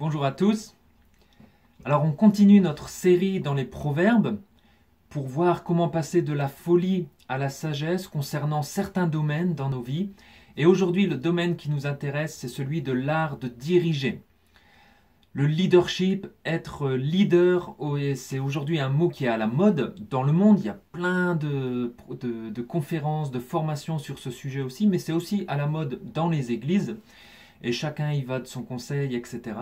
Bonjour à tous. Alors on continue notre série dans les proverbes pour voir comment passer de la folie à la sagesse concernant certains domaines dans nos vies. Et aujourd'hui, le domaine qui nous intéresse, c'est celui de l'art de diriger. Le leadership, être leader, c'est aujourd'hui un mot qui est à la mode. Dans le monde, il y a plein de conférences, de formations sur ce sujet aussi, mais c'est aussi à la mode dans les églises. Et chacun y va de son conseil, etc.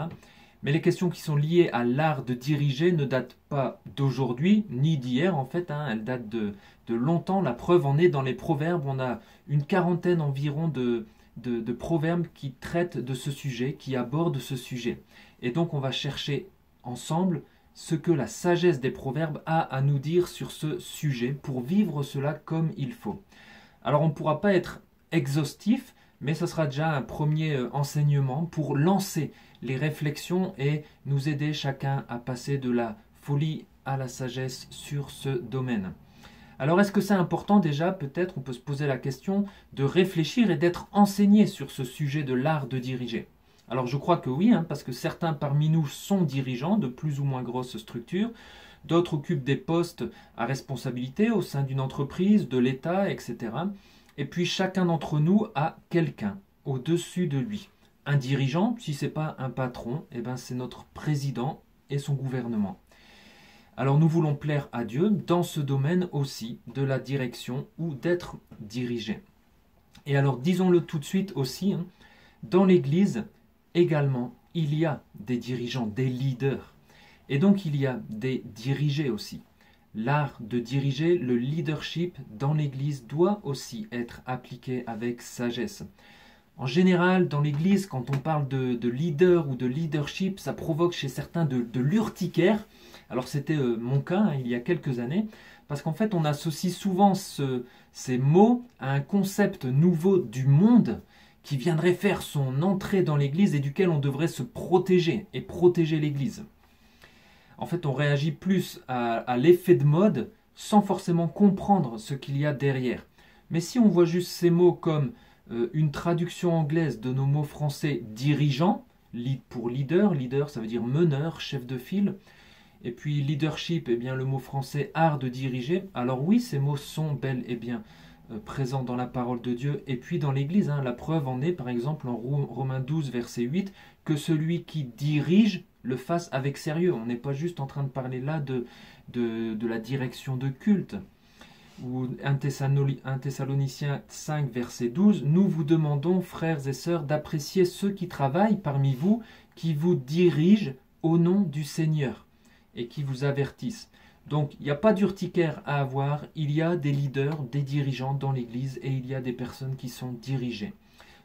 Mais les questions qui sont liées à l'art de diriger ne datent pas d'aujourd'hui, ni d'hier en fait, elles datent de longtemps. La preuve en est dans les proverbes, on a une quarantaine environ de proverbes qui traitent de ce sujet, qui abordent ce sujet. Et donc on va chercher ensemble ce que la sagesse des proverbes a à nous dire sur ce sujet pour vivre cela comme il faut. Alors on ne pourra pas être exhaustif, mais ce sera déjà un premier enseignement pour lancer les réflexions et nous aider chacun à passer de la folie à la sagesse sur ce domaine. Alors est-ce que c'est important déjà, peut-être on peut se poser la question de réfléchir et d'être enseigné sur ce sujet de l'art de diriger? Alors je crois que oui, parce que certains parmi nous sont dirigeants de plus ou moins grosses structures, d'autres occupent des postes à responsabilité au sein d'une entreprise, de l'État, etc. Et puis chacun d'entre nous a quelqu'un au-dessus de lui. Un dirigeant, si ce n'est pas un patron, c'est notre président et son gouvernement. Alors nous voulons plaire à Dieu dans ce domaine aussi de la direction ou d'être dirigé. Et alors disons-le tout de suite aussi, dans l'Église également, il y a des dirigeants, des leaders. Et donc il y a des dirigés aussi. L'art de diriger, le leadership dans l'Église doit aussi être appliqué avec sagesse. En général, dans l'Église, quand on parle de leader ou de leadership, ça provoque chez certains de l'urticaire. Alors c'était mon cas il y a quelques années, parce qu'en fait on associe souvent ces mots à un concept nouveau du monde qui viendrait faire son entrée dans l'Église et duquel on devrait se protéger et protéger l'Église. En fait, on réagit plus à l'effet de mode sans forcément comprendre ce qu'il y a derrière. Mais si on voit juste ces mots comme une traduction anglaise de nos mots français dirigeant, pour leader, leader ça veut dire meneur, chef de file, et puis leadership, le mot français art de diriger, alors oui, ces mots sont bel et bien présents dans la parole de Dieu et puis dans l'Église. La preuve en est par exemple en Romains 12, verset 8, que celui qui dirige le fasse avec sérieux. On n'est pas juste en train de parler là de la direction de culte. Ou 1 Thessaloniciens 5, verset 12, nous vous demandons, frères et sœurs, d'apprécier ceux qui travaillent parmi vous, qui vous dirigent au nom du Seigneur et qui vous avertissent. Donc il n'y a pas d'urticaire à avoir, il y a des leaders, des dirigeants dans l'Église et il y a des personnes qui sont dirigées.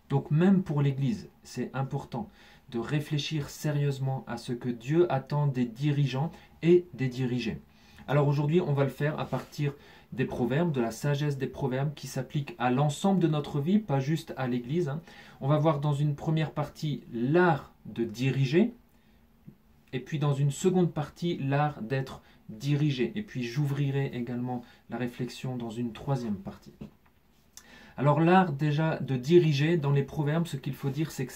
Donc même pour l'Église, c'est important de réfléchir sérieusement à ce que Dieu attend des dirigeants et des dirigés. Alors aujourd'hui, on va le faire à partir des proverbes, de la sagesse des proverbes qui s'applique à l'ensemble de notre vie, pas juste à l'Église. On va voir dans une première partie l'art de diriger, et puis dans une seconde partie l'art d'être dirigé. Et puis j'ouvrirai également la réflexion dans une troisième partie. Alors l'art déjà de diriger dans les proverbes, ce qu'il faut dire, c'est que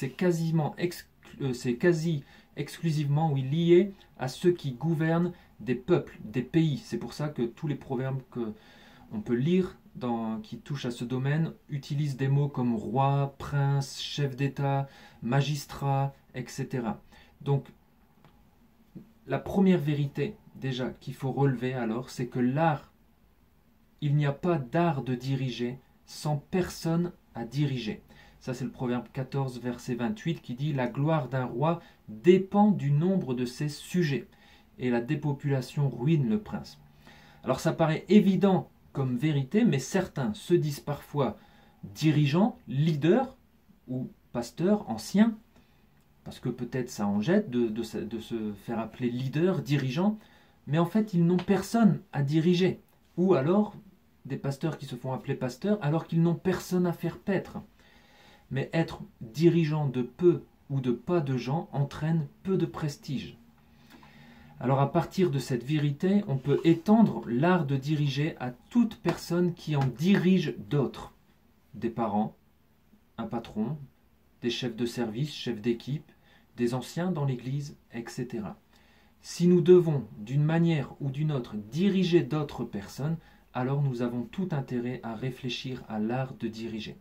c'est quasi exclusivement lié à ceux qui gouvernent des peuples, des pays. C'est pour ça que tous les proverbes qu'on peut lire qui touchent à ce domaine utilisent des mots comme roi, prince, chef d'État, magistrat, etc. Donc la première vérité déjà qu'il faut relever alors, c'est que il n'y a pas d'art de diriger sans personne à diriger. Ça c'est le proverbe 14, verset 28 qui dit « La gloire d'un roi dépend du nombre de ses sujets, et la dépopulation ruine le prince. » Alors ça paraît évident comme vérité, mais certains se disent parfois dirigeants, leaders ou pasteurs anciens, parce que peut-être ça en jette de se faire appeler leader, dirigeant, mais en fait ils n'ont personne à diriger. Ou alors des pasteurs qui se font appeler pasteurs alors qu'ils n'ont personne à faire paître. Mais être dirigeant de peu ou de pas de gens entraîne peu de prestige. Alors à partir de cette vérité, on peut étendre l'art de diriger à toute personne qui en dirige d'autres. Des parents, un patron, des chefs de service, chefs d'équipe, des anciens dans l'Église, etc. Si nous devons, d'une manière ou d'une autre, diriger d'autres personnes, alors nous avons tout intérêt à réfléchir à l'art de diriger.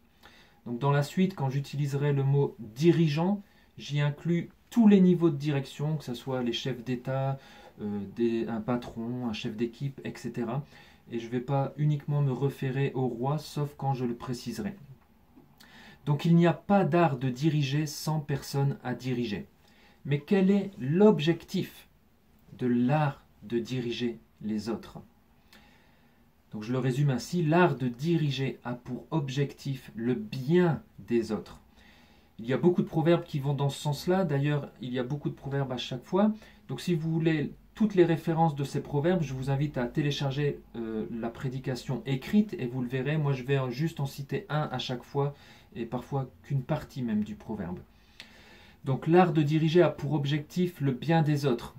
Donc dans la suite, quand j'utiliserai le mot dirigeant, j'y inclus tous les niveaux de direction, que ce soit les chefs d'État, un patron, un chef d'équipe, etc. Et je ne vais pas uniquement me référer au roi, sauf quand je le préciserai. Donc il n'y a pas d'art de diriger sans personne à diriger. Mais quel est l'objectif de l'art de diriger les autres? Donc je le résume ainsi, l'art de diriger a pour objectif le bien des autres. Il y a beaucoup de proverbes qui vont dans ce sens-là, d'ailleurs il y a beaucoup de proverbes à chaque fois. Donc si vous voulez toutes les références de ces proverbes, je vous invite à télécharger la prédication écrite et vous le verrez, moi je vais juste en citer un à chaque fois et parfois qu'une partie même du proverbe. Donc l'art de diriger a pour objectif le bien des autres.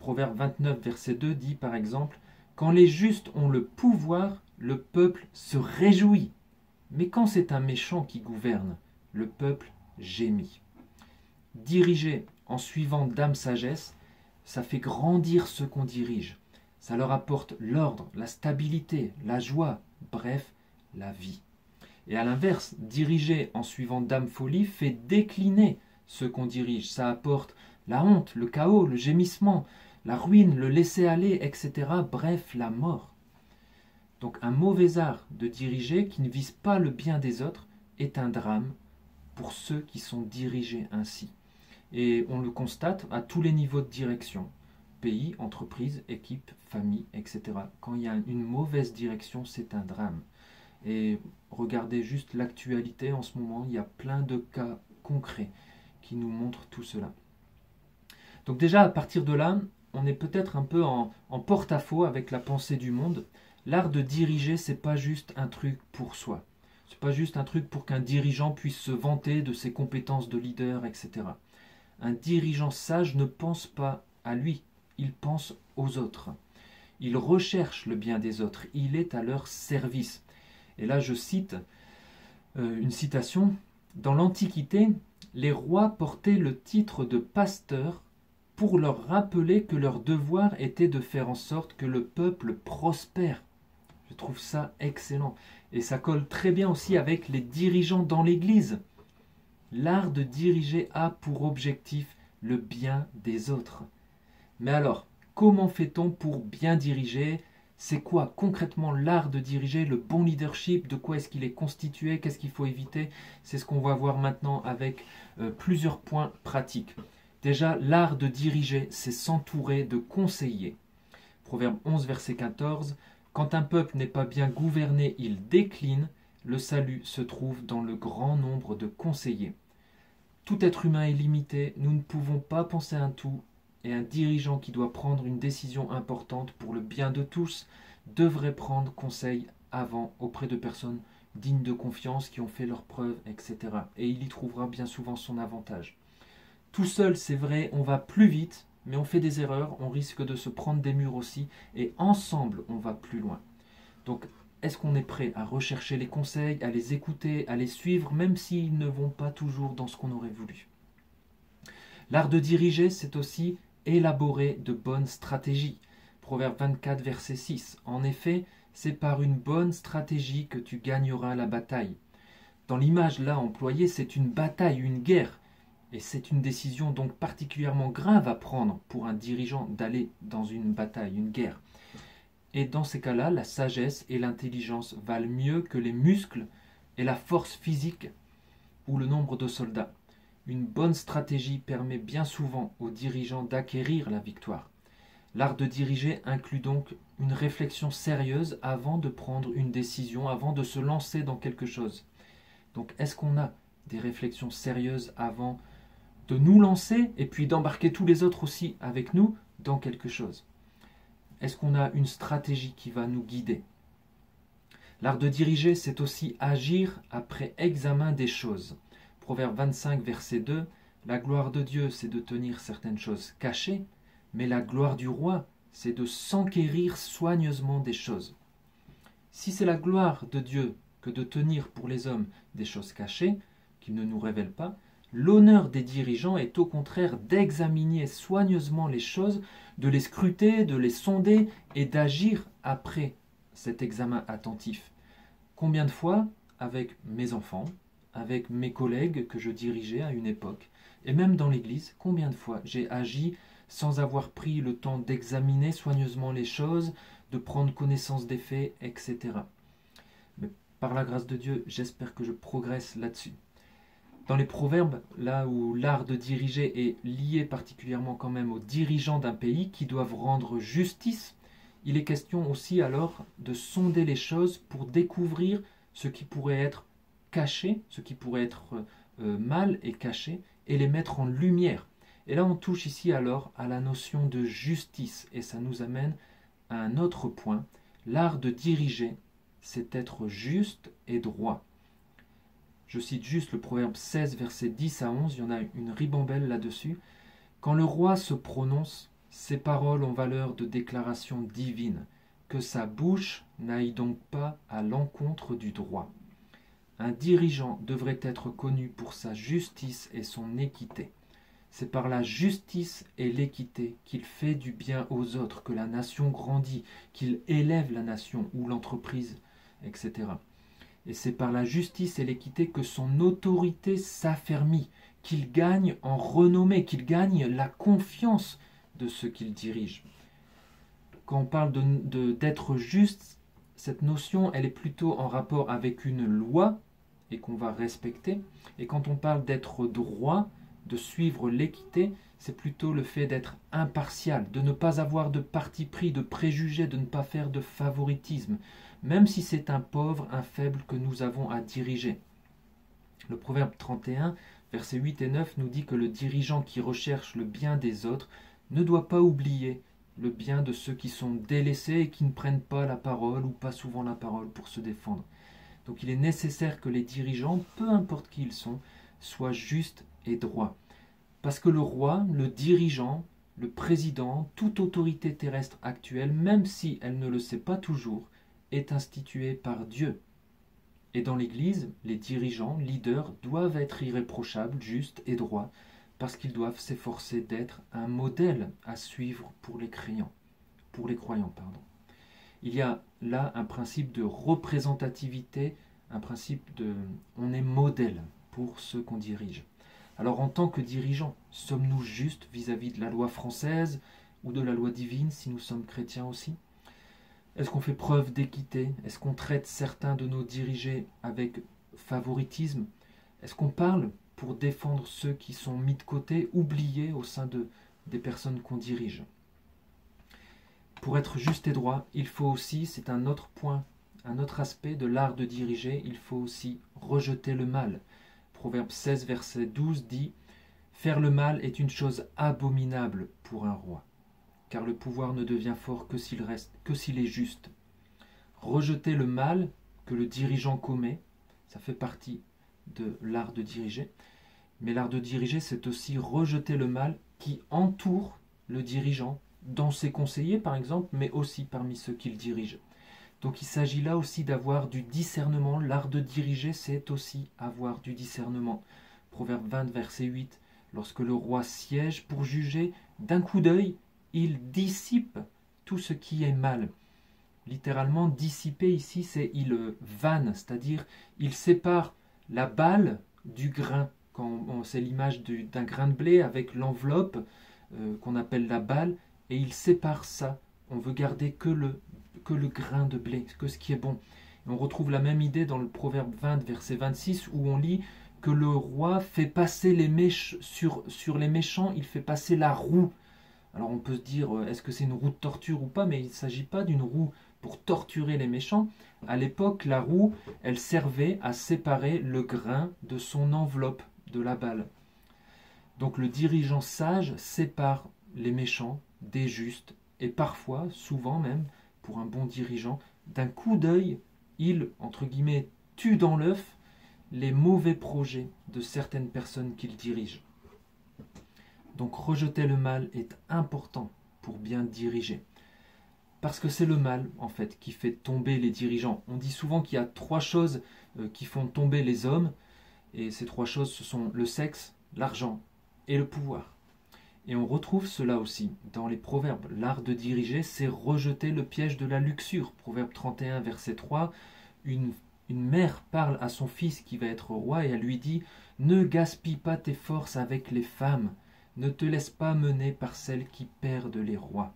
Proverbe 29, verset 2 dit par exemple « Quand les justes ont le pouvoir, le peuple se réjouit. Mais quand c'est un méchant qui gouverne, le peuple gémit. » Diriger en suivant Dame Sagesse, ça fait grandir ceux qu'on dirige. Ça leur apporte l'ordre, la stabilité, la joie, bref, la vie. Et à l'inverse, diriger en suivant Dame Folie fait décliner ceux qu'on dirige. Ça apporte la honte, le chaos, le gémissement, la ruine, le laisser-aller, etc. Bref, la mort. Donc un mauvais art de diriger qui ne vise pas le bien des autres est un drame pour ceux qui sont dirigés ainsi. Et on le constate à tous les niveaux de direction. Pays, entreprise, équipe, famille, etc. Quand il y a une mauvaise direction, c'est un drame. Et regardez juste l'actualité en ce moment, il y a plein de cas concrets qui nous montrent tout cela. Donc déjà, à partir de là, on est peut-être un peu en porte-à-faux avec la pensée du monde. L'art de diriger, c'est pas juste un truc pour soi. C'est pas juste un truc pour qu'un dirigeant puisse se vanter de ses compétences de leader, etc. Un dirigeant sage ne pense pas à lui, il pense aux autres. Il recherche le bien des autres, il est à leur service. Et là, je cite une citation. Dans l'Antiquité, les rois portaient le titre de pasteur pour leur rappeler que leur devoir était de faire en sorte que le peuple prospère. Je trouve ça excellent. Et ça colle très bien aussi avec les dirigeants dans l'Église. L'art de diriger a pour objectif le bien des autres. Mais alors, comment fait-on pour bien diriger? C'est quoi concrètement l'art de diriger, le bon leadership? De quoi est-ce qu'il est constitué? Qu'est-ce qu'il faut éviter? C'est ce qu'on va voir maintenant avec plusieurs points pratiques. Déjà, l'art de diriger, c'est s'entourer de conseillers. Proverbe 11, verset 14. Quand un peuple n'est pas bien gouverné, il décline. Le salut se trouve dans le grand nombre de conseillers. Tout être humain est limité, nous ne pouvons pas penser à un tout, et un dirigeant qui doit prendre une décision importante pour le bien de tous devrait prendre conseil avant auprès de personnes dignes de confiance qui ont fait leurs preuves, etc. Et il y trouvera bien souvent son avantage. Tout seul, c'est vrai, on va plus vite, mais on fait des erreurs, on risque de se prendre des murs aussi, et ensemble, on va plus loin. Donc, est-ce qu'on est prêt à rechercher les conseils, à les écouter, à les suivre, même s'ils ne vont pas toujours dans ce qu'on aurait voulu? L'art de diriger, c'est aussi élaborer de bonnes stratégies. Proverbe 24, verset 6. En effet, c'est par une bonne stratégie que tu gagneras la bataille. Dans l'image là employée, c'est une bataille, une guerre. Et c'est une décision donc particulièrement grave à prendre pour un dirigeant d'aller dans une bataille, une guerre. Et dans ces cas-là, la sagesse et l'intelligence valent mieux que les muscles et la force physique ou le nombre de soldats. Une bonne stratégie permet bien souvent aux dirigeants d'acquérir la victoire. L'art de diriger inclut donc une réflexion sérieuse avant de prendre une décision, avant de se lancer dans quelque chose. Donc est-ce qu'on a des réflexions sérieuses avant de nous lancer et puis d'embarquer tous les autres aussi avec nous dans quelque chose? Est-ce qu'on a une stratégie qui va nous guider? L'art de diriger, c'est aussi agir après examen des choses. Proverbe 25, verset 2, « La gloire de Dieu, c'est de tenir certaines choses cachées, mais la gloire du roi, c'est de s'enquérir soigneusement des choses. » Si c'est la gloire de Dieu que de tenir pour les hommes des choses cachées, qu'il ne nous révèle pas, L'honneur des dirigeants est au contraire d'examiner soigneusement les choses, de les scruter, de les sonder et d'agir après cet examen attentif. Combien de fois, avec mes enfants, avec mes collègues que je dirigeais à une époque, et même dans l'Église, combien de fois j'ai agi sans avoir pris le temps d'examiner soigneusement les choses, de prendre connaissance des faits, etc. Mais par la grâce de Dieu, j'espère que je progresse là-dessus. Dans les proverbes, là où l'art de diriger est lié particulièrement quand même aux dirigeants d'un pays qui doivent rendre justice, il est question aussi alors de sonder les choses pour découvrir ce qui pourrait être caché, ce qui pourrait être mal et caché, et les mettre en lumière. Et là on touche ici alors à la notion de justice, et ça nous amène à un autre point. L'art de diriger, c'est être juste et droit. Je cite juste le proverbe 16, versets 10 à 11, il y en a une ribambelle là-dessus. Quand le roi se prononce, ses paroles ont valeur de déclaration divine, que sa bouche n'aille donc pas à l'encontre du droit. Un dirigeant devrait être connu pour sa justice et son équité. C'est par la justice et l'équité qu'il fait du bien aux autres, que la nation grandit, qu'il élève la nation ou l'entreprise, etc. Et c'est par la justice et l'équité que son autorité s'affermit, qu'il gagne en renommée, qu'il gagne la confiance de ceux qu'il dirige. Quand on parle d'être juste, cette notion, elle est plutôt en rapport avec une loi et qu'on va respecter. Et quand on parle d'être droit, de suivre l'équité, c'est plutôt le fait d'être impartial, de ne pas avoir de parti pris, de préjugés, de ne pas faire de favoritisme, même si c'est un pauvre, un faible que nous avons à diriger. Le proverbe 31, versets 8 et 9 nous dit que le dirigeant qui recherche le bien des autres ne doit pas oublier le bien de ceux qui sont délaissés et qui ne prennent pas la parole ou pas souvent la parole pour se défendre. Donc il est nécessaire que les dirigeants, peu importe qui ils sont, soient justes et droits. Parce que le roi, le dirigeant, le président, toute autorité terrestre actuelle, même si elle ne le sait pas toujours, est instituée par Dieu. Et dans l'Église, les dirigeants, leaders, doivent être irréprochables, justes et droits, parce qu'ils doivent s'efforcer d'être un modèle à suivre pour les croyants. Il y a là un principe de représentativité, un principe de... on est modèle pour ceux qu'on dirige. Alors en tant que dirigeants, sommes-nous justes vis-à-vis de la loi française ou de la loi divine si nous sommes chrétiens aussi? Est-ce qu'on fait preuve d'équité? Est-ce qu'on traite certains de nos dirigés avec favoritisme? Est-ce qu'on parle pour défendre ceux qui sont mis de côté, oubliés au sein des personnes qu'on dirige? Pour être juste et droit, il faut aussi, c'est un autre point, un autre aspect de l'art de diriger, il faut aussi rejeter le mal. Proverbe 16, verset 12 dit « Faire le mal est une chose abominable pour un roi, car le pouvoir ne devient fort que s'il est juste. » Rejeter le mal que le dirigeant commet, ça fait partie de l'art de diriger, mais l'art de diriger, c'est aussi rejeter le mal qui entoure le dirigeant, dans ses conseillers par exemple, mais aussi parmi ceux qu'il dirige. Donc il s'agit là aussi d'avoir du discernement. L'art de diriger, c'est aussi avoir du discernement. Proverbe 20, verset 8. Lorsque le roi siège pour juger, d'un coup d'œil, il dissipe tout ce qui est mal. Littéralement, dissiper ici, c'est il vanne, c'est-à-dire il sépare la balle du grain. C'est l'image d'un grain de blé avec l'enveloppe qu'on appelle la balle, et il sépare ça. On veut garder que le grain de blé, que ce qui est bon. Et on retrouve la même idée dans le Proverbe 20, verset 26, où on lit que le roi fait passer sur les méchants, il fait passer la roue. Alors on peut se dire, est-ce que c'est une roue de torture ou pas? Mais il ne s'agit pas d'une roue pour torturer les méchants. À l'époque, la roue, elle servait à séparer le grain de son enveloppe, de la balle. Donc le dirigeant sage sépare les méchants des justes, et parfois, souvent même, pour un bon dirigeant, d'un coup d'œil, il, entre guillemets, tue dans l'œuf les mauvais projets de certaines personnes qu'il dirige. Donc rejeter le mal est important pour bien diriger. Parce que c'est le mal, en fait, qui fait tomber les dirigeants. On dit souvent qu'il y a 3 choses qui font tomber les hommes, et ces 3 choses, ce sont le sexe, l'argent et le pouvoir. Et on retrouve cela aussi dans les proverbes. L'art de diriger, c'est rejeter le piège de la luxure. Proverbe 31, verset 3, une mère parle à son fils qui va être roi et elle lui dit « Ne gaspille pas tes forces avec les femmes, ne te laisse pas mener par celles qui perdent les rois. »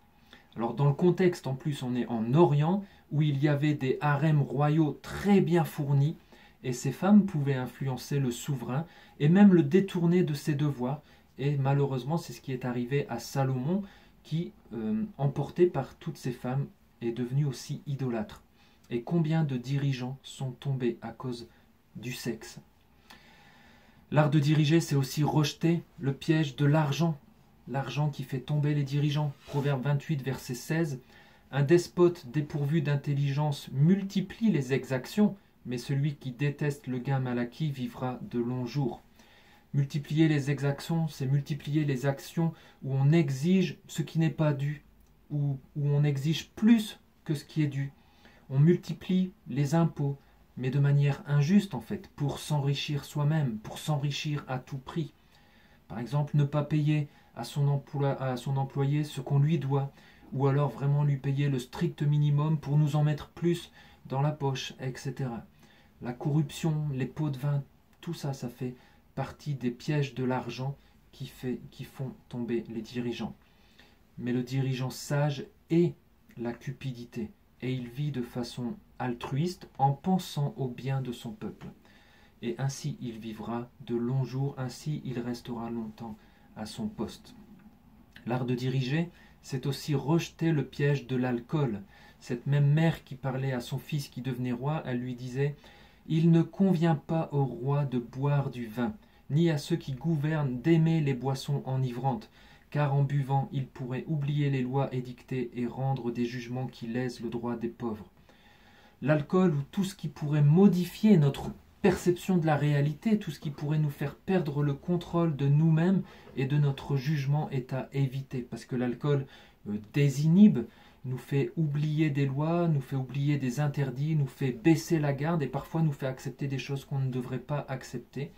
Alors dans le contexte, en plus, on est en Orient, où il y avait des harems royaux très bien fournis, et ces femmes pouvaient influencer le souverain et même le détourner de ses devoirs. Et malheureusement, c'est ce qui est arrivé à Salomon, qui, emporté par toutes ces femmes, est devenu aussi idolâtre. Et combien de dirigeants sont tombés à cause du sexe? L'art de diriger, c'est aussi rejeter le piège de l'argent. L'argent qui fait tomber les dirigeants. Proverbe 28, verset 16. Un despote dépourvu d'intelligence multiplie les exactions, mais celui qui déteste le gain mal acquis vivra de longs jours. Multiplier les exactions, c'est multiplier les actions où on exige ce qui n'est pas dû, où on exige plus que ce qui est dû. On multiplie les impôts, mais de manière injuste en fait, pour s'enrichir soi-même, pour s'enrichir à tout prix. Par exemple, ne pas payer à son employé ce qu'on lui doit, ou alors vraiment lui payer le strict minimum pour nous en mettre plus dans la poche, etc. La corruption, les pots de vin, tout ça, ça fait partie des pièges de l'argent qui font tomber les dirigeants. Mais le dirigeant sage est la cupidité, et il vit de façon altruiste en pensant au bien de son peuple. Et ainsi il vivra de longs jours, ainsi il restera longtemps à son poste. L'art de diriger, c'est aussi rejeter le piège de l'alcool. Cette même mère qui parlait à son fils qui devenait roi, elle lui disait « Il ne convient pas au roi de boire du vin, ni à ceux qui gouvernent d'aimer les boissons enivrantes, car en buvant, ils pourraient oublier les lois édictées et rendre des jugements qui lèsent le droit des pauvres. » L'alcool ou tout ce qui pourrait modifier notre perception de la réalité, tout ce qui pourrait nous faire perdre le contrôle de nous-mêmes et de notre jugement est à éviter, parce que l'alcool désinhibe, nous fait oublier des lois, nous fait oublier des interdits, nous fait baisser la garde et parfois nous fait accepter des choses qu'on ne devrait pas accepter.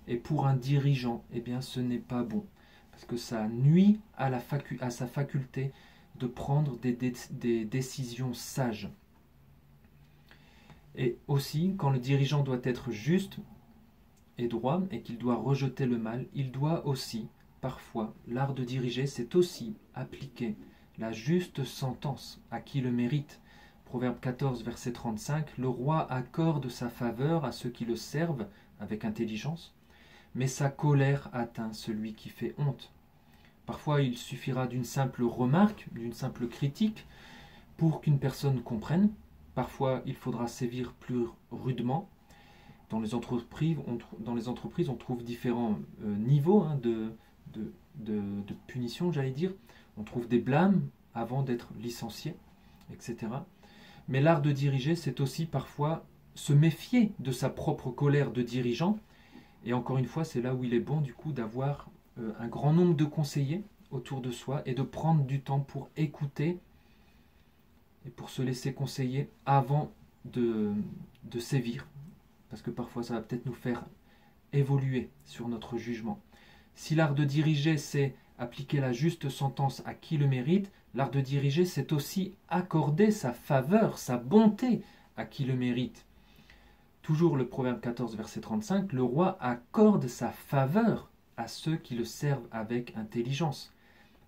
Et pour un dirigeant, eh bien, ce n'est pas bon, parce que ça nuit à sa faculté de prendre des décisions sages. Et aussi, quand le dirigeant doit être juste et droit et qu'il doit rejeter le mal, il doit aussi, parfois, l'art de diriger, c'est aussi appliquer la juste sentence à qui le mérite. Proverbe 14, verset 35, le roi accorde sa faveur à ceux qui le servent avec intelligence, mais sa colère atteint celui qui fait honte. Parfois, il suffira d'une simple remarque, d'une simple critique, pour qu'une personne comprenne. Parfois, il faudra sévir plus rudement. Dans les entreprises, on trouve différents niveaux de punition, j'allais dire. On trouve des blâmes avant d'être licencié, etc. Mais l'art de diriger, c'est aussi parfois se méfier de sa propre colère de dirigeant. Et encore une fois, c'est là où il est bon du coup d'avoir un grand nombre de conseillers autour de soi et de prendre du temps pour écouter et pour se laisser conseiller avant de sévir. Parce que parfois ça va peut-être nous faire évoluer sur notre jugement. Si l'art de diriger, c'est appliquer la juste sentence à qui le mérite, l'art de diriger, c'est aussi accorder sa faveur, sa bonté à qui le mérite. Toujours le proverbe 14, verset 35, le roi accorde sa faveur à ceux qui le servent avec intelligence.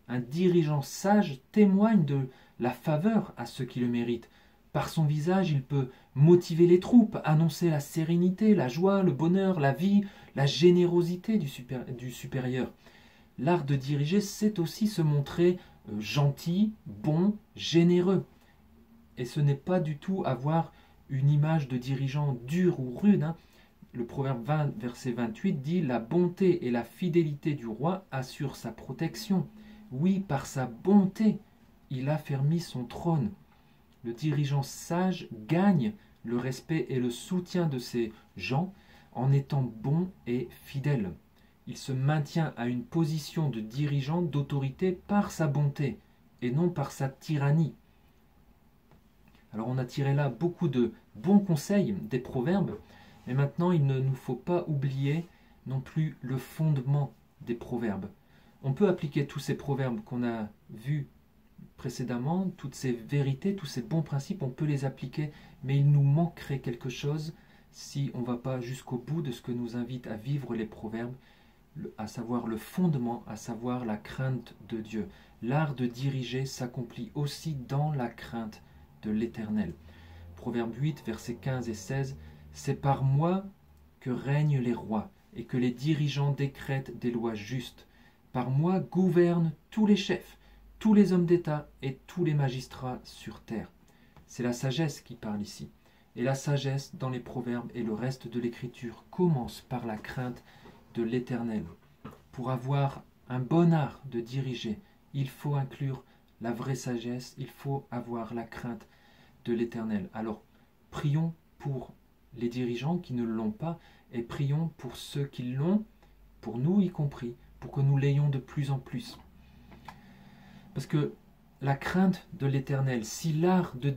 Un dirigeant sage témoigne de la faveur à ceux qui le méritent. Par son visage, il peut motiver les troupes, annoncer la sérénité, la joie, le bonheur, la vie, la générosité du supérieur. L'art de diriger, c'est aussi se montrer gentil, bon, généreux. Et ce n'est pas du tout avoir une image de dirigeant dur ou rude. Le proverbe 20, verset 28 dit « La bonté et la fidélité du roi assurent sa protection. Oui, par sa bonté, il affermit son trône. » Le dirigeant sage gagne le respect et le soutien de ses gens en étant bon et fidèle. Il se maintient à une position de dirigeant d'autorité par sa bonté et non par sa tyrannie. Alors on a tiré là beaucoup de bons conseils des proverbes, mais maintenant il ne nous faut pas oublier non plus le fondement des proverbes. On peut appliquer tous ces proverbes qu'on a vus précédemment, toutes ces vérités, tous ces bons principes, on peut les appliquer, mais il nous manquerait quelque chose si on ne va pas jusqu'au bout de ce que nous invite à vivre les proverbes, à savoir le fondement, à savoir la crainte de Dieu. L'art de diriger s'accomplit aussi dans la crainte de l'Éternel. Proverbe 8, versets 15 et 16, « C'est par moi que règnent les rois, et que les dirigeants décrètent des lois justes. Par moi gouvernent tous les chefs, tous les hommes d'État et tous les magistrats sur terre. » C'est la sagesse qui parle ici. Et la sagesse dans les proverbes et le reste de l'écriture commence par la crainte de l'Éternel. Pour avoir un bon art de diriger, il faut inclure la vraie sagesse, il faut avoir la crainte de l'Éternel. Alors, prions pour les dirigeants qui ne l'ont pas et prions pour ceux qui l'ont, pour nous y compris, pour que nous l'ayons de plus en plus. Parce que la crainte de l'Éternel, si l'art de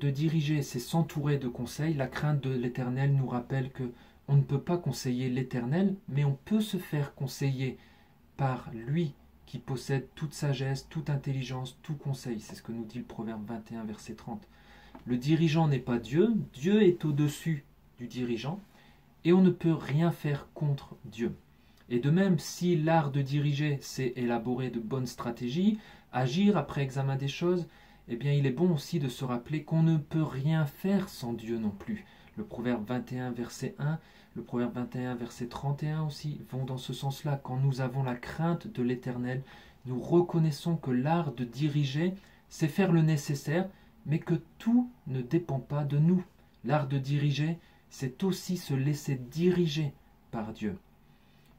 diriger, c'est s'entourer de conseils, la crainte de l'Éternel nous rappelle que on ne peut pas conseiller l'Éternel, mais on peut se faire conseiller par lui qui possède toute sagesse, toute intelligence, tout conseil. C'est ce que nous dit le Proverbe 21, verset 30. Le dirigeant n'est pas Dieu, Dieu est au-dessus du dirigeant, et on ne peut rien faire contre Dieu. Et de même, si l'art de diriger, c'est élaborer de bonnes stratégies, agir après examen des choses, eh bien il est bon aussi de se rappeler qu'on ne peut rien faire sans Dieu non plus. Le Proverbe 21, verset 1, le Proverbe 21, verset 31 aussi vont dans ce sens-là. Quand nous avons la crainte de l'Éternel, nous reconnaissons que l'art de diriger, c'est faire le nécessaire, mais que tout ne dépend pas de nous. L'art de diriger, c'est aussi se laisser diriger par Dieu.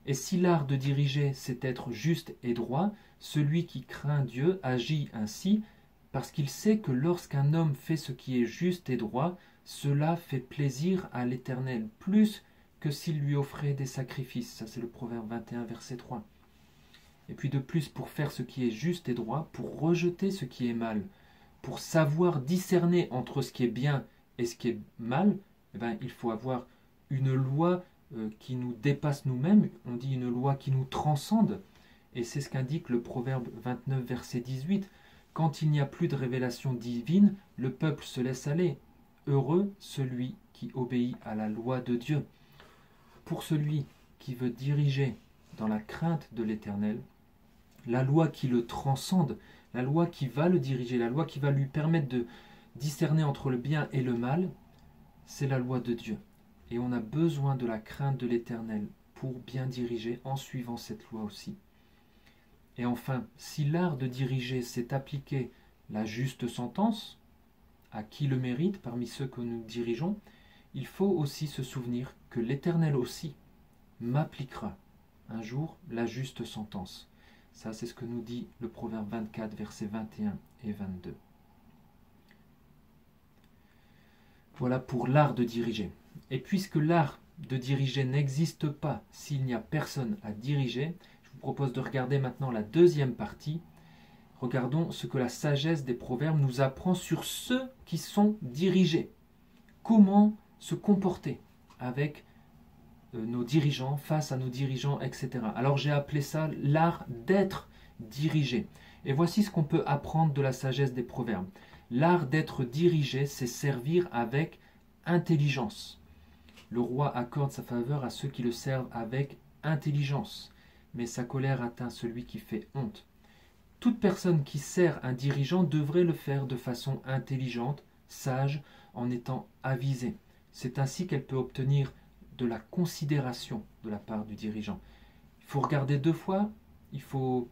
Et si l'art de diriger, c'est être juste et droit, celui qui craint Dieu agit ainsi parce qu'il sait que lorsqu'un homme fait ce qui est juste et droit, cela fait plaisir à l'Éternel, plus que s'il lui offrait des sacrifices. Ça, c'est le Proverbe 21, verset 3. Et puis de plus, pour faire ce qui est juste et droit, pour rejeter ce qui est mal, pour savoir discerner entre ce qui est bien et ce qui est mal, eh bien, il faut avoir une loi qui nous dépasse nous-mêmes, on dit une loi qui nous transcende, et c'est ce qu'indique le Proverbe 29, verset 18. Quand il n'y a plus de révélation divine, le peuple se laisse aller. Heureux celui qui obéit à la loi de Dieu. Pour celui qui veut diriger dans la crainte de l'Éternel, la loi qui le transcende, la loi qui va le diriger, la loi qui va lui permettre de discerner entre le bien et le mal, c'est la loi de Dieu. Et on a besoin de la crainte de l'Éternel pour bien diriger en suivant cette loi aussi. Et enfin, si l'art de diriger, c'est appliquer la juste sentence à qui le mérite parmi ceux que nous dirigeons, il faut aussi se souvenir que l'Éternel aussi m'appliquera un jour la juste sentence. Ça, c'est ce que nous dit le Proverbe 24, versets 21 et 22. Voilà pour l'art de diriger. Et puisque l'art de diriger n'existe pas s'il n'y a personne à diriger, je vous propose de regarder maintenant la deuxième partie. Regardons ce que la sagesse des proverbes nous apprend sur ceux qui sont dirigés. Comment se comporter avec nos dirigeants, face à nos dirigeants, etc. Alors j'ai appelé ça l'art d'être dirigé. Et voici ce qu'on peut apprendre de la sagesse des proverbes. L'art d'être dirigé, c'est servir avec intelligence. Le roi accorde sa faveur à ceux qui le servent avec intelligence, mais sa colère atteint celui qui fait honte. Toute personne qui sert un dirigeant devrait le faire de façon intelligente, sage, en étant avisée. C'est ainsi qu'elle peut obtenir de la considération de la part du dirigeant. Il faut regarder deux fois, il faut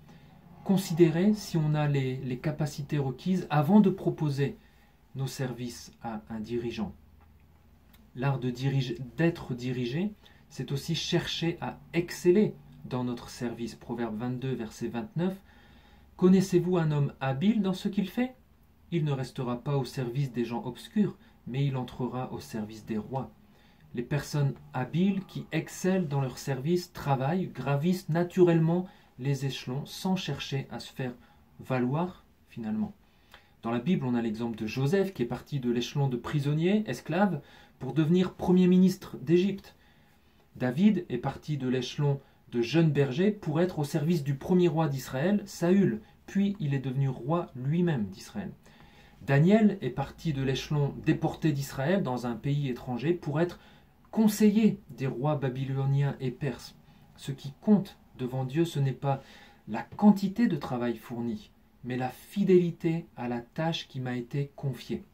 considérer si on a les capacités requises avant de proposer nos services à un dirigeant. L'art d'être dirigé, c'est aussi chercher à exceller dans notre service. Proverbe 22, verset 29. Connaissez-vous un homme habile dans ce qu'il fait? Il ne restera pas au service des gens obscurs, mais il entrera au service des rois. Les personnes habiles qui excellent dans leur service travaillent, gravissent naturellement les échelons sans chercher à se faire valoir finalement. Dans la Bible, on a l'exemple de Joseph qui est parti de l'échelon de prisonnier, esclave, pour devenir premier ministre d'Égypte. David est parti de l'échelon de jeune berger pour être au service du premier roi d'Israël, Saül, puis il est devenu roi lui-même d'Israël. Daniel est parti de l'échelon déporté d'Israël dans un pays étranger pour être conseiller des rois babyloniens et perses. Ce qui compte devant Dieu, ce n'est pas la quantité de travail fourni, mais la fidélité à la tâche qui m'a été confiée.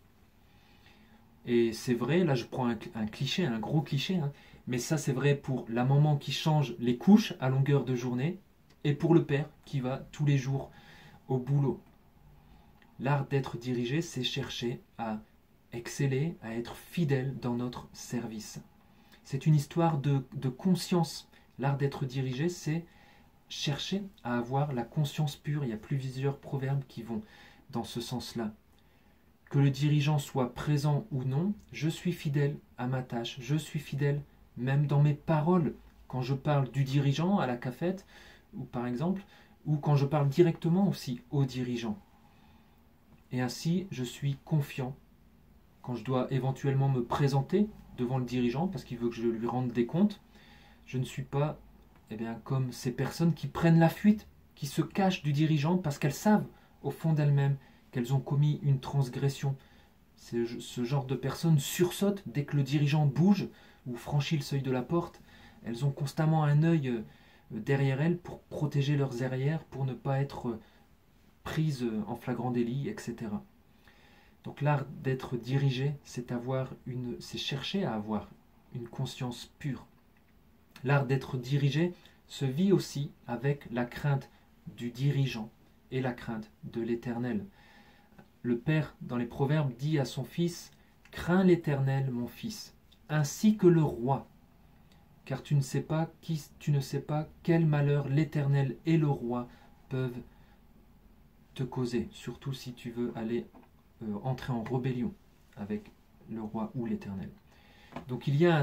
Et c'est vrai, là je prends un cliché, un gros cliché, hein, mais ça c'est vrai pour la maman qui change les couches à longueur de journée et pour le père qui va tous les jours au boulot. L'art d'être dirigé, c'est chercher à exceller, à être fidèle dans notre service. C'est une histoire de conscience. L'art d'être dirigé, c'est chercher à avoir la conscience pure. Il y a plusieurs proverbes qui vont dans ce sens-là. Que le dirigeant soit présent ou non, je suis fidèle à ma tâche. Je suis fidèle même dans mes paroles. Quand je parle du dirigeant à la cafette, ou par exemple, ou quand je parle directement aussi au dirigeant. Et ainsi, je suis confiant quand je dois éventuellement me présenter devant le dirigeant parce qu'il veut que je lui rende des comptes. Je ne suis pas comme ces personnes qui prennent la fuite, qui se cachent du dirigeant parce qu'elles savent au fond d'elles-mêmes qu'elles ont commis une transgression. Ce genre de personnes sursautent dès que le dirigeant bouge ou franchit le seuil de la porte. Elles ont constamment un œil derrière elles pour protéger leurs arrières, pour ne pas être prises en flagrant délit, etc. Donc l'art d'être dirigé, c'est chercher à avoir une conscience pure. L'art d'être dirigé se vit aussi avec la crainte du dirigeant et la crainte de l'Éternel. Le Père, dans les Proverbes, dit à son fils « Crains l'Éternel, mon fils, ainsi que le roi, car tu ne sais pas quel malheur l'Éternel et le roi peuvent te causer, surtout si tu veux aller entrer en rébellion avec le roi ou l'Éternel. » Donc il y a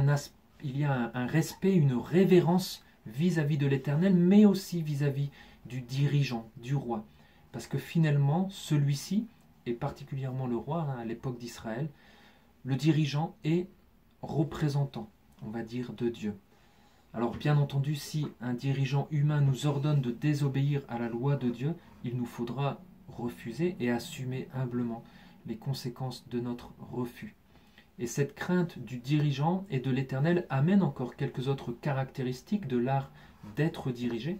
un respect, une révérence vis-à-vis de l'Éternel, mais aussi vis-à-vis du dirigeant, du roi. Parce que finalement, celui-ci, et particulièrement le roi, à l'époque d'Israël, le dirigeant est représentant, on va dire, de Dieu. Alors bien entendu, si un dirigeant humain nous ordonne de désobéir à la loi de Dieu, il nous faudra refuser et assumer humblement les conséquences de notre refus. Et cette crainte du dirigeant et de l'Éternel amène encore quelques autres caractéristiques de l'art d'être dirigé.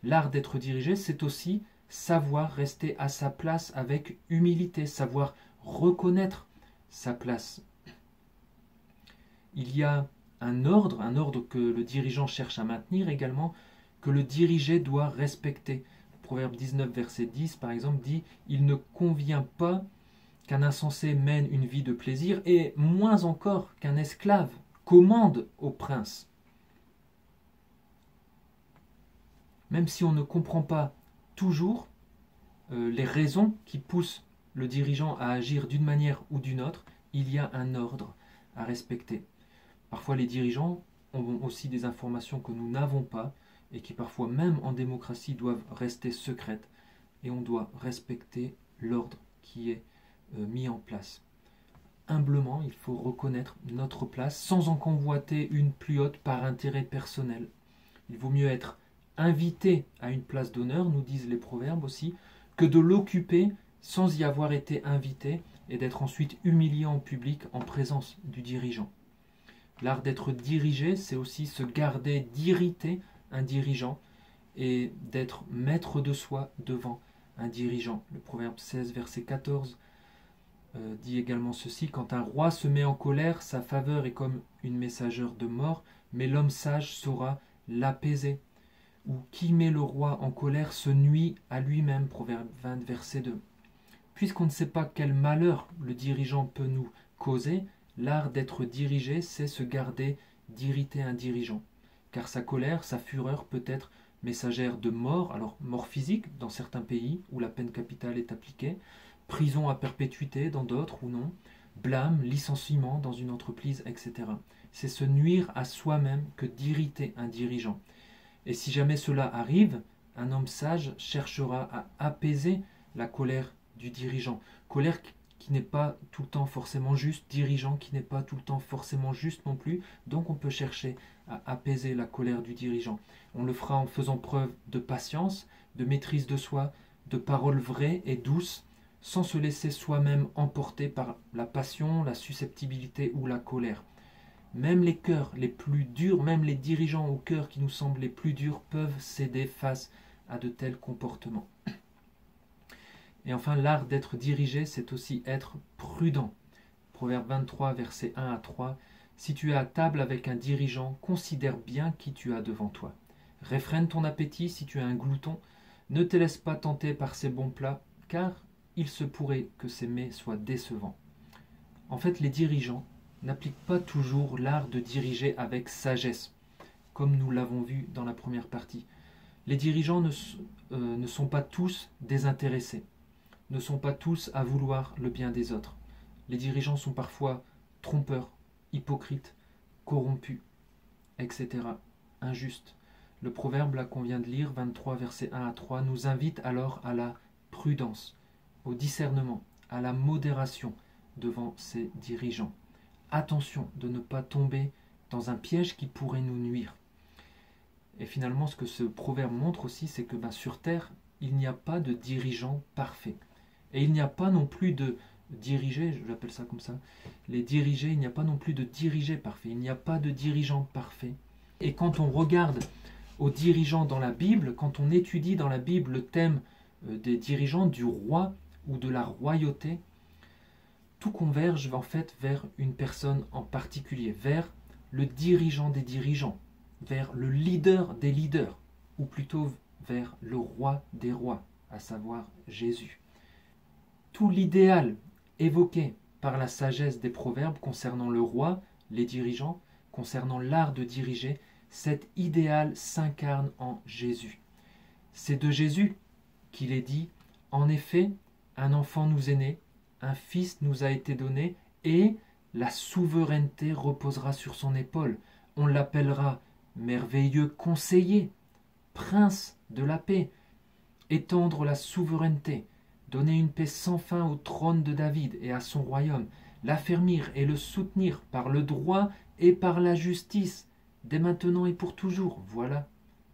L'art d'être dirigé, c'est aussi savoir rester à sa place avec humilité, savoir reconnaître sa place. Il y a un ordre que le dirigeant cherche à maintenir également, que le dirigé doit respecter. Proverbe 19, verset 10, par exemple, dit « Il ne convient pas qu'un insensé mène une vie de plaisir, et moins encore qu'un esclave commande au prince. » Même si on ne comprend pas toujours les raisons qui poussent le dirigeant à agir d'une manière ou d'une autre, il y a un ordre à respecter. Parfois les dirigeants ont aussi des informations que nous n'avons pas et qui parfois même en démocratie doivent rester secrètes, et on doit respecter l'ordre qui est mis en place. Humblement, il faut reconnaître notre place sans en convoiter une plus haute par intérêt personnel. Il vaut mieux être invité à une place d'honneur, nous disent les proverbes aussi, que de l'occuper sans y avoir été invité et d'être ensuite humilié en public en présence du dirigeant. L'art d'être dirigé, c'est aussi se garder d'irriter un dirigeant et d'être maître de soi devant un dirigeant. Le proverbe 16, verset 14 dit également ceci: « Quand un roi se met en colère, sa faveur est comme une messagère de mort, mais l'homme sage saura l'apaiser. » Ou « Qui met le roi en colère se nuit à lui-même » Proverbe 20, verset 2. Puisqu'on ne sait pas quel malheur le dirigeant peut nous causer, l'art d'être dirigé, c'est se garder d'irriter un dirigeant. Car sa colère, sa fureur peut être messagère de mort, alors mort physique dans certains pays où la peine capitale est appliquée, prison à perpétuité dans d'autres ou non, blâme, licenciement dans une entreprise, etc. C'est se nuire à soi-même que d'irriter un dirigeant. Et si jamais cela arrive, un homme sage cherchera à apaiser la colère du dirigeant. Colère qui n'est pas tout le temps forcément juste, dirigeant qui n'est pas tout le temps forcément juste non plus. Donc on peut chercher à apaiser la colère du dirigeant. On le fera en faisant preuve de patience, de maîtrise de soi, de paroles vraies et douces, sans se laisser soi-même emporter par la passion, la susceptibilité ou la colère. Même les cœurs les plus durs, même les dirigeants au cœur qui nous semblent les plus durs peuvent céder face à de tels comportements. Et enfin, l'art d'être dirigé, c'est aussi être prudent. Proverbe 23, versets 1 à 3. Si tu es à table avec un dirigeant, considère bien qui tu as devant toi. Réfrène ton appétit si tu es un glouton. Ne te laisse pas tenter par ces bons plats, car il se pourrait que ces mets soient décevants. En fait, les dirigeants n'appliquent pas toujours l'art de diriger avec sagesse, comme nous l'avons vu dans la première partie. Les dirigeants ne sont pas tous désintéressés, ne sont pas tous à vouloir le bien des autres. Les dirigeants sont parfois trompeurs, hypocrites, corrompus, etc., injustes. Le proverbe là qu'on vient de lire, 23 versets 1 à 3, nous invite alors à la prudence, au discernement, à la modération devant ces dirigeants. Attention de ne pas tomber dans un piège qui pourrait nous nuire. Et finalement, ce que ce proverbe montre aussi, c'est que sur Terre, il n'y a pas de dirigeant parfait. Et il n'y a pas non plus de dirigés, j'appelle ça comme ça, les dirigés, il n'y a pas non plus de dirigés parfaits, il n'y a pas de dirigeant parfait. Et quand on regarde aux dirigeants dans la Bible, quand on étudie dans la Bible le thème des dirigeants, du roi ou de la royauté, tout converge en fait vers une personne en particulier, vers le dirigeant des dirigeants, vers le leader des leaders, ou plutôt vers le roi des rois, à savoir Jésus. Tout l'idéal évoqué par la sagesse des proverbes concernant le roi, les dirigeants, concernant l'art de diriger, cet idéal s'incarne en Jésus. C'est de Jésus qu'il est dit, en effet, un enfant nous est né, un fils nous a été donné, et la souveraineté reposera sur son épaule. On l'appellera merveilleux conseiller, prince de la paix, étendre la souveraineté, donner une paix sans fin au trône de David et à son royaume, l'affermir et le soutenir par le droit et par la justice, dès maintenant et pour toujours. Voilà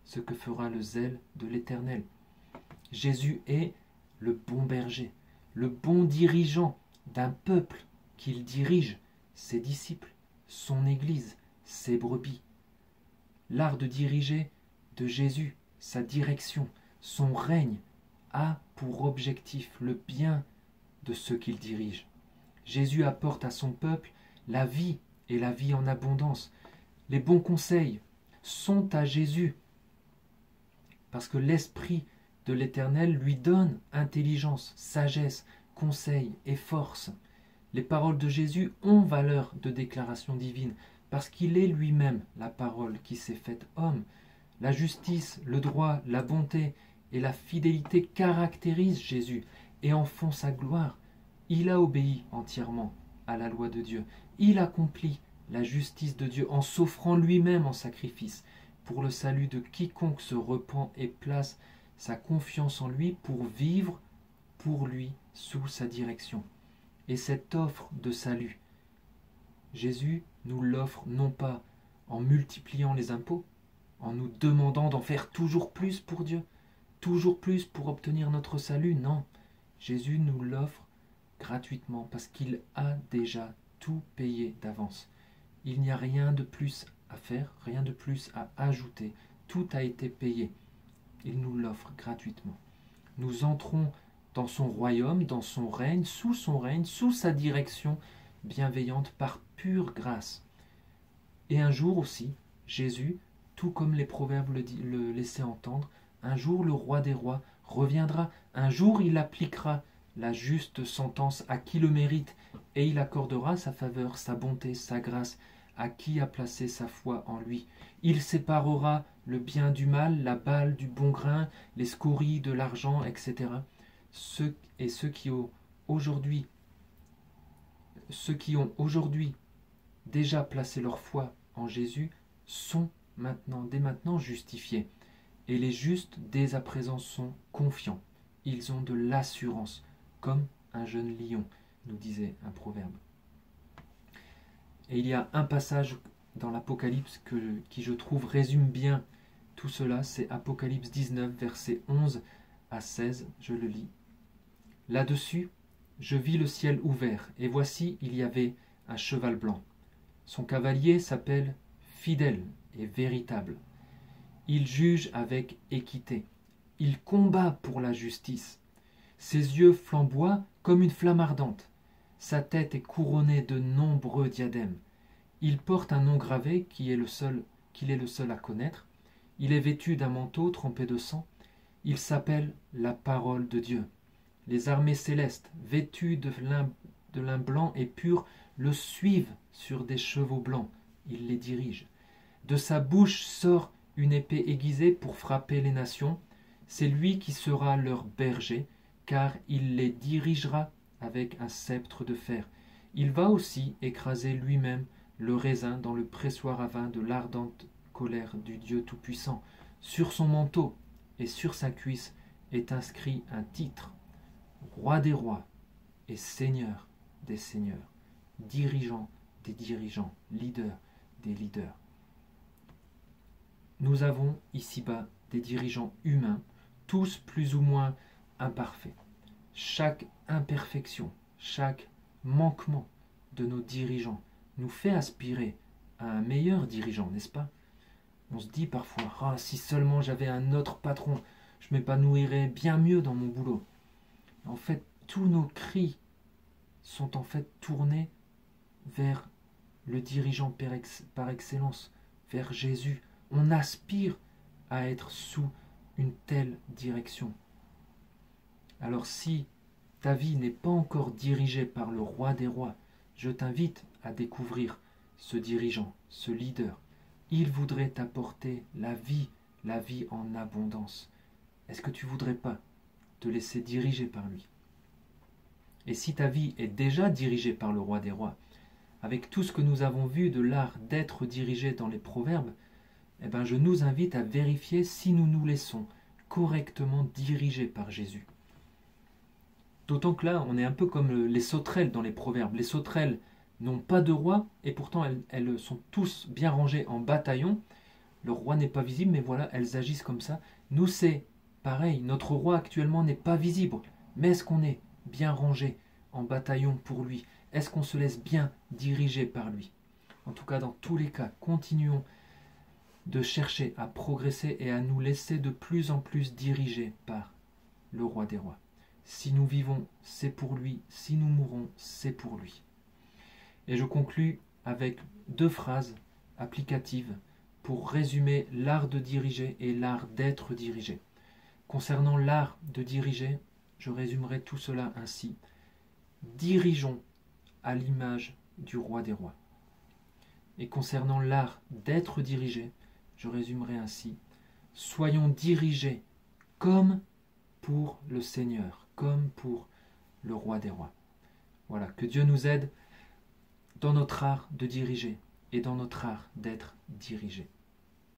ce que fera le zèle de l'Éternel. Jésus est le bon berger, le bon dirigeant d'un peuple qu'il dirige, ses disciples, son Église, ses brebis. L'art de diriger de Jésus, sa direction, son règne, a pour objectif le bien de ceux qu'il dirige. Jésus apporte à son peuple la vie et la vie en abondance. Les bons conseils sont à Jésus, parce que l'Esprit de l'Éternel lui donne intelligence, sagesse, conseil et force. Les paroles de Jésus ont valeur de déclaration divine, parce qu'il est lui-même la parole qui s'est faite homme. La justice, le droit, la bonté et la fidélité caractérisent Jésus et en font sa gloire. Il a obéi entièrement à la loi de Dieu. Il accomplit la justice de Dieu en s'offrant lui-même en sacrifice pour le salut de quiconque se repent et place sa confiance en lui pour vivre pour lui sous sa direction. Et cette offre de salut, Jésus nous l'offre non pas en multipliant les impôts, en nous demandant d'en faire toujours plus pour Dieu, toujours plus pour obtenir notre salut, non. Jésus nous l'offre gratuitement parce qu'il a déjà tout payé d'avance. Il n'y a rien de plus à faire, rien de plus à ajouter. Tout a été payé. Il nous l'offre gratuitement. Nous entrons dans son royaume, dans son règne, sous sa direction bienveillante par pure grâce. Et un jour aussi, Jésus, tout comme les proverbes le laissaient entendre, un jour le roi des rois reviendra, un jour il appliquera la juste sentence à qui le mérite, et il accordera sa faveur, sa bonté, sa grâce à qui a placé sa foi en lui. Il séparera le bien du mal, la balle du bon grain, les scories de l'argent, etc. Ceux qui ont aujourd'hui déjà placé leur foi en Jésus sont dès maintenant justifiés. Et les justes, dès à présent, sont confiants. Ils ont de l'assurance, comme un jeune lion. nous disait un proverbe. Et il y a un passage dans l'Apocalypse qui je trouve résume bien tout cela, c'est Apocalypse 19, versets 11 à 16, je le lis. Là-dessus, je vis le ciel ouvert, et voici, il y avait un cheval blanc. Son cavalier s'appelle Fidèle et Véritable. Il juge avec équité. Il combat pour la justice. Ses yeux flamboient comme une flamme ardente. Sa tête est couronnée de nombreux diadèmes. Il porte un nom gravé qu'il est le seul à connaître. Il est vêtu d'un manteau trempé de sang. Il s'appelle la parole de Dieu. Les armées célestes, vêtues de lin blanc et pur, le suivent sur des chevaux blancs. Il les dirige. De sa bouche sort une épée aiguisée pour frapper les nations. C'est lui qui sera leur berger, car il les dirigera avec un sceptre de fer. Il va aussi écraser lui-même le raisin dans le pressoir à vin de l'ardente colère du Dieu Tout-Puissant. Sur son manteau et sur sa cuisse est inscrit un titre, Roi des rois et Seigneur des seigneurs, dirigeant des dirigeants, leader des leaders. Nous avons ici-bas des dirigeants humains, tous plus ou moins imparfaits. Chaque imperfection, chaque manquement de nos dirigeants nous fait aspirer à un meilleur dirigeant, n'est-ce pas? On se dit parfois, ah, si seulement j'avais un autre patron, je m'épanouirais bien mieux dans mon boulot. En fait, tous nos cris sont en fait tournés vers le dirigeant par excellence, vers Jésus. On aspire à être sous une telle direction. Alors si ta vie n'est pas encore dirigée par le roi des rois, je t'invite à découvrir ce dirigeant, ce leader. Il voudrait t'apporter la vie en abondance. Est-ce que tu ne voudrais pas te laisser diriger par lui? Et si ta vie est déjà dirigée par le roi des rois, avec tout ce que nous avons vu de l'art d'être dirigé dans les proverbes, eh ben je nous invite à vérifier si nous nous laissons correctement diriger par Jésus. D'autant que là, on est un peu comme les sauterelles dans les proverbes. Les sauterelles n'ont pas de roi, et pourtant elles sont tous bien rangées en bataillon. Le roi n'est pas visible, mais voilà, elles agissent comme ça. Nous, c'est pareil, notre roi actuellement n'est pas visible, mais est-ce qu'on est bien rangé en bataillon pour lui? Est-ce qu'on se laisse bien diriger par lui? En tout cas, dans tous les cas, continuons de chercher à progresser et à nous laisser de plus en plus diriger par le roi des rois. Si nous vivons, c'est pour lui. Si nous mourons, c'est pour lui. Et je conclus avec 2 phrases applicatives pour résumer l'art de diriger et l'art d'être dirigé. Concernant l'art de diriger, je résumerai tout cela ainsi. Dirigeons à l'image du roi des rois. Et concernant l'art d'être dirigé, je résumerai ainsi. Soyons dirigés comme pour le Seigneur, comme pour le roi des rois. Voilà, que Dieu nous aide dans notre art de diriger et dans notre art d'être dirigé.